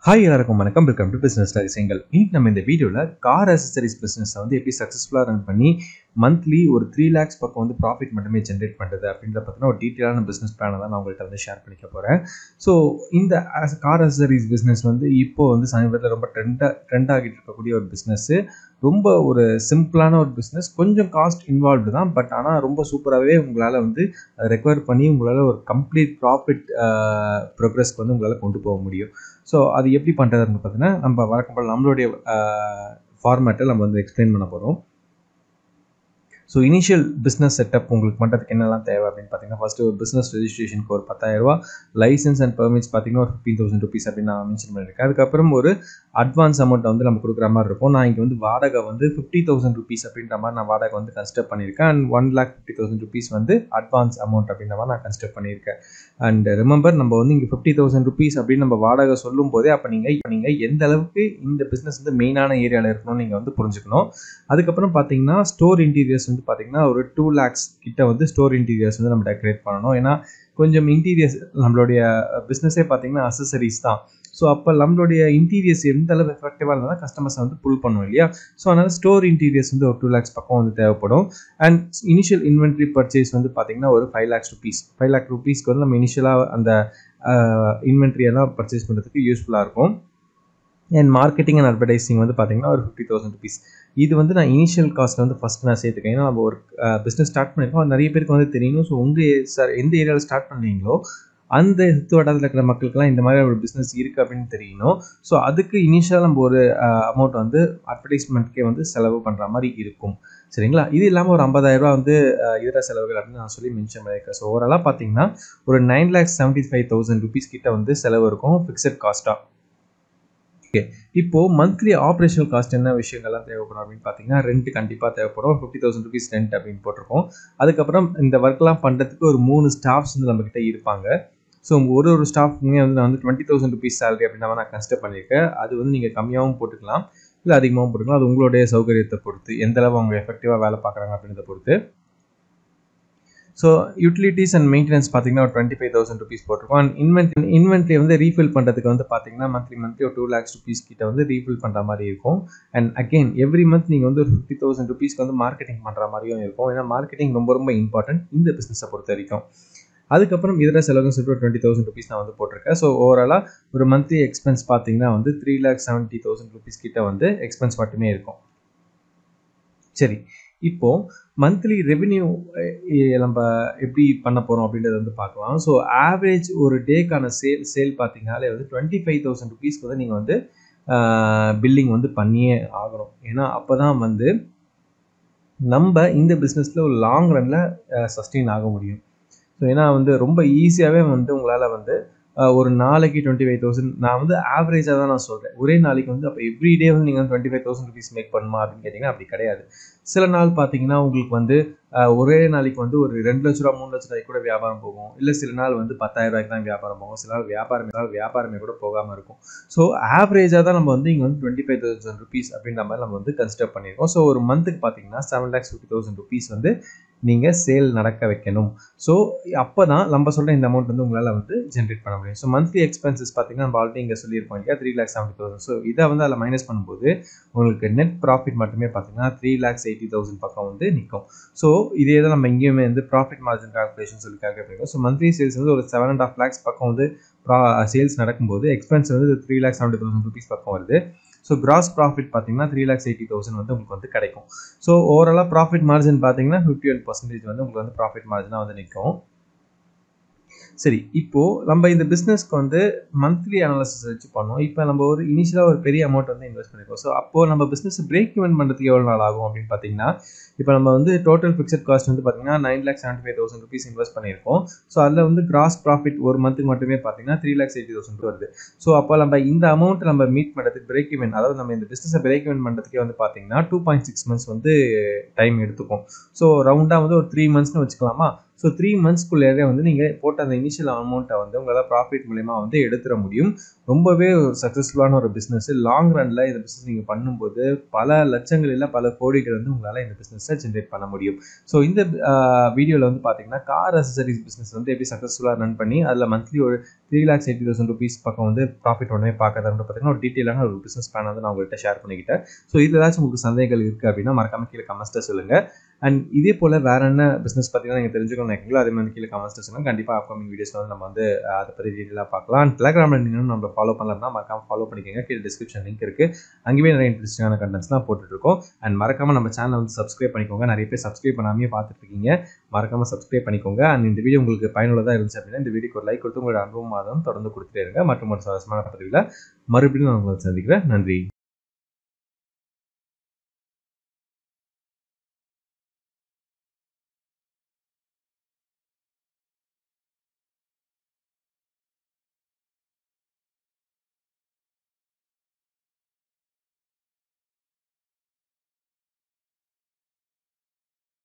Hi எல்லாருக்கும் வணக்கம். Welcome to business ரகசியங்கள். இன்னைக்கு நம்ம இந்த வீடியோவில் கார் அசசரிஸ் பிஸ்னஸை வந்து எப்படி சக்ஸஸ்ஃபுல்லாக ரன் பண்ணி மந்த்லி ஒரு 3 lakhs பக்கம் வந்து ப்ராஃபிட் மட்டுமே ஜென்ரேட் பண்ணுறது அப்படின்ற பார்த்தீங்கன்னா ஒரு டீட்டெயிலான பிஸ்னஸ் பிளானை தான் நான் உங்கள்கிட்ட வந்து ஷேர் பண்ணிக்க போகிறேன். ஸோ இந்த கார் அசசரிஸ் பிஸ்னஸ் வந்து இப்போ வந்து சமீபத்தில் ரொம்ப ட்ரெண்ட் ஆகிட்டு இருக்கக்கூடிய ஒரு பிஸ்னஸ்ஸு. ரொம்ப ஒரு சிம்பிளான ஒரு பிஸ்னஸ், கொஞ்சம் காஸ்ட் இன்வால்வ்டு தான், பட் ஆனால் ரொம்ப சூப்பராகவே உங்களால் வந்து அதை ரெக்கவர் பண்ணி உங்களால் ஒரு கம்ப்ளீட் ப்ராஃபிட் ப்ரோக்ரஸ்க்கு வந்து உங்களால் கொண்டு போக முடியும். ஸோ அது எப்படி பண்ணுறதுன்னு பார்த்தீங்கன்னா நம்ம வழக்கம் போல் நம்மளுடைய ஃபார்மேட்டை நம்ம வந்து எக்ஸ்பிளைன் பண்ண போகிறோம். ஸோ இனிஷியல் பிஸ்னஸ் செட்டப் உங்களுக்கு பண்ணுறதுக்கு என்னெல்லாம் தேவை அப்படின்னு பார்த்தீங்கன்னா, ஃபஸ்ட்டு ஒரு பிஸ்னஸ் ரெஜிஸ்ட்ரேஷனுக்கு ஒரு 10,000 ரூபா, லைசன்ஸ் அண்ட் பெர்மிட்ஸ் பார்த்தீங்கன்னா ஒரு 15,000 rupees அப்படின்னு நான் மென்ஷன் பண்ணியிருக்கேன். அதுக்கப்புறம் ஒரு அட்வான்ஸ் அமௌண்ட்டை வந்து நம்ம கொடுக்குற மாதிரி இருக்கும். நான் இங்கே வந்து வாடகை வந்து 50,000 rupees அப்படின்ற மாதிரி நான் வாடகை வந்து கன்சிடர் பண்ணியிருக்கேன். அண்ட் 1,50,000 rupees வந்து அட்வான்ஸ் அமௌண்ட் அப்படின்ற மாதிரி நான் கன்சிடர் பண்ணியிருக்கேன். அண்ட் ரிமெம்பர், நம்ம வந்து இங்கே 50,000 rupees அப்படின்னு நம்ம வாடகை சொல்லும் போதே அப்போ நீங்கள் எந்த அளவுக்கு இந்த பிஸ்னஸ் வந்து மெயினான ஏரியாவில் இருக்கணும்னு நீங்கள் வந்து புரிஞ்சுக்கணும். அதுக்கப்புறம் பார்த்தீங்கன்னா ஸ்டோர் இன்டீரியர்ஸ் வந்து பார்த்தீங்கன்னா ஒரு 2 lakhs கிட்ட வந்து ஸ்டோர் இன்டீரியர்ஸ் வந்து நம்ம டெக்கரேட் பண்ணணும். ஏன்னா கொஞ்சம் இன்டீரியர்ஸ், நம்மளுடைய பிஸ்னஸே பார்த்தீங்கன்னா அசசரிஸ் தான். ஸோ அப்போ நம்மளுடைய இன்டீரியர்ஸ் எந்த அளவு எஃபெக்டிவாக இருந்தால் கஸ்டமர்ஸை வந்து புல் பண்ணுவோம் இல்லையா. ஸோ அதனால் ஸ்டோர் இன்டீரியர்ஸ் வந்து ஒரு 2 lakhs பக்கம் வந்து தேவைப்படும். அண்ட் இனிஷியல் இன்வென்ட்ரி பர்ச்சேஸ் வந்து பார்த்தீங்கன்னா ஒரு 5 lakhs rupees. 5 lakh rupeesக்கு வந்து நம்ம இனிஷியலாக அந்த இன்வென்ட்ரியெல்லாம் பர்ச்சேஸ் பண்ணுறதுக்கு யூஸ்ஃபுல்லாக இருக்கும். அண்ட் மார்க்கெட்டிங் அண்ட் அட்வர்டைசிங் வந்து பார்த்தீங்கன்னா ஒரு 50,000 rupees. இது வந்து நான் இனிஷியல் காஸ்ட்டில் வந்து ஃபஸ்ட் நான் சேர்த்துக்கேன். ஏன்னா நம்ம ஒரு பிஸ்னஸ் ஸ்டார்ட் பண்ணியிருக்கோம், அது நிறைய பேருக்கு வந்து தெரியணும். ஸோ எந்த ஏரியாவில் ஸ்டார்ட் பண்ணுறீங்களோ அந்த சுற்று வட்டாரத்தில் இருக்கிற மக்களுக்கெல்லாம் இந்த மாதிரி ஒரு பிஸ்னஸ் இருக்குது அப்படின்னு தெரியணும். ஸோ அதுக்கு இனிஷியலாக நம்ம ஒரு அமௌண்ட் வந்து அட்வர்டைஸ்மெண்ட்கே வந்து செலவு பண்ணுற மாதிரி இருக்கும். சரிங்களா. இது இல்லாமல் ஒரு 50,000 ரூபா வந்து இதர செலவுகள் அப்படின்னு நான் சொல்லி மென்ஷன் பண்ணியிருக்கேன். ஸோ ஓவராலாக பார்த்தீங்கன்னா ஒரு 9,75,000 rupees கிட்ட வந்து செலவு இருக்கும் ஃபிக்ஸட் காஸ்ட்டாக. ஓகே, இப்போது மந்த்லி ஆப்ரேஷனல் காஸ்ட் என்ன விஷயங்கள்லாம் தேவைப்படும் அப்படின்னு பார்த்தீங்கன்னா, ரெண்ட் கண்டிப்பாக தேவைப்படும். 50,000 rupees ரெண்ட் அப்படின்னு போட்டிருக்கோம். அதுக்கப்புறம் இந்த ஒர்க்லாம் பண்ணுறதுக்கு ஒரு 3 ஸ்டாஃப்ஸ் வந்து நம்மக்கிட்ட இருப்பாங்க. ஸோ ஒரு ஸ்டாஃப்க்குமே வந்து நான் வந்து 20,000 rupees சேலரி அப்படின்ற மாதிரி நான் கன்சிடர் பண்ணியிருக்கேன். அது வந்து நீங்கள் கம்மியாகவும் போட்டுக்கலாம், இல்லை அதிகமாகவும் போட்டுக்கலாம். அது உங்களுடைய சௌகரியத்தை பொறுத்து, எந்த அளவு அவங்க எஃபெக்டிவாக வேலை பார்க்குறாங்க அப்படின்றத பொறுத்து. ஸோ யூட்டிலிட்டிஸ் அண்ட் மெயின்டெனன்ஸ் பார்த்தீங்கன்னா ஒரு 25,000 rupees போட்டிருக்கோம். அண்ட் இன்வென்ட்ரி வந்து ரீஃபில் பண்ணுறதுக்கு வந்து பார்த்தீங்கன்னா மந்த்லி ஒரு 2 lakhs rupees கிட்ட வந்து ரீஃபில் பண்ணுற மாதிரி இருக்கும். அண்ட் அகெயின் எவ்ரி மந்த் நீங்கள் வந்து ஒரு 50,000 rupeesக்கு வந்து மார்க்கெட்டிங் பண்ணுற மாதிரியும் இருக்கும். ஏன்னா மார்க்கெட்டிங் ரொம்ப இம்பார்ட்டன்ட் இந்த பிஸ்னஸை பொறுத்த வரைக்கும். அதுக்கப்புறம் இதர செலவுன்னு சொல்லிட்டு ஒரு 20,000 rupees நான் வந்து போட்டிருக்கேன். ஸோ ஓவராலாக ஒரு மந்த்லி எக்ஸ்பென்ஸ் பார்த்தீங்கன்னா வந்து 3,70,000 rupees கிட்ட வந்து எக்ஸ்பென்ஸ் மட்டுமே இருக்கும். சரி, இப்போது மந்த்லி ரெவென்யூ நம்ம எப்படி பண்ண போகிறோம் அப்படின்றத வந்து பார்க்கலாம். ஸோ ஆவரேஜ் ஒரு டேக்கான சேல் பார்த்தீங்கன்னாலே வந்து 25,000 rupeesக்கு வந்து நீங்கள் வந்து பில்லிங் வந்து பண்ணியே ஆகணும். ஏன்னா அப்போ தான் வந்து நம்ம இந்த பிஸ்னஸில் ஒரு லாங் ரனில் சஸ்டெயின் ஆக முடியும். ஸோ ஏன்னா வந்து ரொம்ப ஈஸியாகவே வந்து உங்களால் வந்து ஒரு நாளைக்கு 25,000, நான் வந்து ஆவரேஜாக தான் நான் சொல்கிறேன். ஒரே நாளைக்கு வந்து அப்போ எவ்ரிடே வந்து நீங்கள் 25,000 rupees மேக் பண்ணுமா அப்படின்னு கேட்டிங்கன்னா அப்படி கிடையாது. சில நாள் பார்த்தீங்கன்னா உங்களுக்கு வந்து ஒரே நாளைக்கு வந்து ஒரு 2 லட்ச ரூபா 3 லட்ச ரூபாய்க்கு கூட வியாபாரம் போகும். இல்லை சில நாள் வந்து 10,000 ரூபாய்க்கு தான் வியாபாரம் போகும். சில நாள் வியாபாரமே கூட போகாமல் இருக்கும். ஸோ ஆவரேஜாக தான் நம்ம வந்து இங்கே வந்து 25,000 rupees அப்படின்ற மாதிரி நம்ம வந்து கன்சிடர் பண்ணியிருக்கோம். ஸோ ஒரு மந்த்துக்கு பார்த்தீங்கன்னா 7,50,000 rupees வந்து நீங்கள் சேல் நடக்க வைக்கணும். ஸோ அப்போ தான் நம்ம சொல்கிற இந்த அமௌண்ட் வந்து உங்களால் வந்து ஜென்ரேட் பண்ண முடியும். ஸோ மந்த்லி எக்ஸ்பென்சஸ் பார்த்தீங்கன்னா நம்ம ஆல்ரெடி இங்கே சொல்லியிருப்போம் இல்லையா, 3,70,000. ஸோ இதை வந்து அதில் மைனஸ் பண்ணும்போது உங்களுக்கு நெட் ப்ராஃபிட் மட்டுமே பார்த்தீங்கன்னா 3,80,000 பக்கம் வந்து நிற்கும். ஸோ இதே தான் நம்ம இங்கேயுமே வந்து ப்ராஃபிட் மார்ஜின் கால்குலேஷன் சொல்லி கால்குலேட் பண்ணிருக்கோம். ஸோ மந்த்லி சேல்ஸ் வந்து ஒரு 7.5 lakhs பக்கம் வந்து சேல்ஸ் நடக்கும்போது எக்ஸ்பென்ஸ் வந்து 3,70,000 rupees பக்கம் வருது. ஸோ கிராஸ் ப்ராஃபிட் பார்த்தீங்கன்னா 3,80,000 வந்து உங்களுக்கு வந்து கிடைக்கும். ஸோ ஓவராலாக ப்ராஃபிட் மார்ஜின் பார்த்தீங்கன்னா 51% வந்து உங்களுக்கு வந்து ப்ராஃபிட் மார்ஜினாக வந்து நிற்கும். சரி, இப்போது நம்ம இந்த பிஸ்னஸ்க்கு வந்து மந்த்லி அனாலிசிஸ் வச்சு பண்ணோம். இப்போ நம்ம ஒரு இனிஷியலாக ஒரு பெரிய அமௌண்ட் வந்து இன்வெஸ்ட் பண்ணியிருக்கோம். ஸோ அப்போது நம்ம பிஸ்னஸ் பிரேக் ஈவன் பண்ணுறதுக்கு எவ்வளோ நாள் ஆகும் அப்படின்னு பார்த்தீங்கன்னா, இப்போ நம்ம வந்து டோட்டல் ஃபிக்ஸட் காஸ்ட் வந்து பார்த்தீங்கன்னா 9,75,000 rupees இன்வெஸ்ட் பண்ணியிருக்கோம். ஸோ அதில் வந்து கிராஸ் ப்ராஃபிட் ஒரு மந்த்துக்கு மட்டுமே பார்த்தீங்கன்னா 3,80,000 வருது. ஸோ அப்போ நம்ம இந்த அமௌண்ட் நம்ம மீட் பண்ணுறதுக்கு பிரேக் ஈவன், அதாவது நம்ம இந்த பிஸ்னஸை பிரேக் ஈவன் பண்ணுறதுக்கே வந்து பார்த்தீங்கன்னா 2.6 months வந்து டைம் எடுத்துக்கும். ஸோ ரவுண்டாக வந்து ஒரு 3 monthsனு வச்சுக்கலாமா. ஸோ 3 monthsக்குள்ளேயே வந்து நீங்கள் போட்ட அந்த இனிஷியல் அமௌண்ட்டை வந்து உங்களால் ப்ராஃபிட் மூலமா வந்து எடுத்துட முடியும். ரொம்பவே ஒரு சக்ஸஸ்ஃபுல்லான ஒரு பிஸ்னஸ். லாங் ரனில் இந்த பிஸ்னஸ் நீங்கள் பண்ணும்போது பல லட்சங்கள் இல்லை பல கோடிகள் வந்து உங்களால் இந்த பிஸ்னஸை ஜென்ரேட் பண்ண முடியும். ஸோ இந்த வீடியோவில் வந்து பார்த்தீங்கன்னா கார் அசசரிஸ் பிஸ்னஸ் வந்து எப்படி சக்ஸஸ்ஃபுல்லாக ரன் பண்ணி அதில் மந்த்லி ஒரு ₹3,80,000 பக்கம் வந்து ப்ராஃபிட் உடனே பார்க்கறதா பார்த்தீங்கன்னா ஒரு டீட்டெயிலான ஒரு பிஸ்னஸ் பிளான் வந்து நான் உங்கள்கிட்ட ஷேர் பண்ணிக்கிட்டேன். ஸோ இதில் ஏதாச்சும் உங்களுக்கு சந்தேகங்கள் இருக்குது அப்படின்னா மறக்காம கீழே கமெண்ட்ஸில் சொல்லுங்கள். அண்ட் இதே போல் வேற என்ன பிஸ்னஸ் பார்த்தீங்கன்னா நீங்கள் தெரிஞ்சுக்கணும்னு நினைக்கிறீங்களோ அதே மாதிரி கீழே கமெண்ட்ஸில் சொல்லுங்கள். கண்டிப்பாக அப்கமிங் வீடியோஸில் வந்து நம்ம வந்து அதை பற்றி டீட்டெயிலாக பார்க்கலாம். அண்ட் டெலிகிராமில் நீங்களும் நம்மளை ஃபாலோ பண்ணலாம்னா மறக்காம ஃபாலோ பண்ணிக்கோங்க. கீழே டிஸ்கிரிப்ஷன் லிங்க் இருக்குது. அங்கேயுமே நிறைய இன்ட்ரெஸ்டிங்கான கண்டென்ட்ஸ்லாம் போட்டுட்ருக்கோம். அண்ட் மறக்காம நம்ம சேனலை வந்து சப்ஸ்கிரைப் பண்ணிக்கோங்க. நிறைய பேர் சப்ஸ்கிரைப் பண்ணாமே பார்த்துட்டு இருக்கீங்க. மறக்காம சப்ஸ்கிரைப் பண்ணிக்கோங்க. அண்ட் இந்த வீடியோ உங்களுக்கு பயனுள்ளதாக இருந்துச்சு அப்படின்னா இந்த வீடியோக்கு ஒரு லைக் கொடுத்து உங்களோட அனுபவம் தொடர்ந்து கொடுத்துட்டே இருங்க. மற்றும் ஒரு சுவாரஸ்யமான பதிவில் மறுபடியும் நான் உங்களை சந்திக்கிறேன். நன்றி.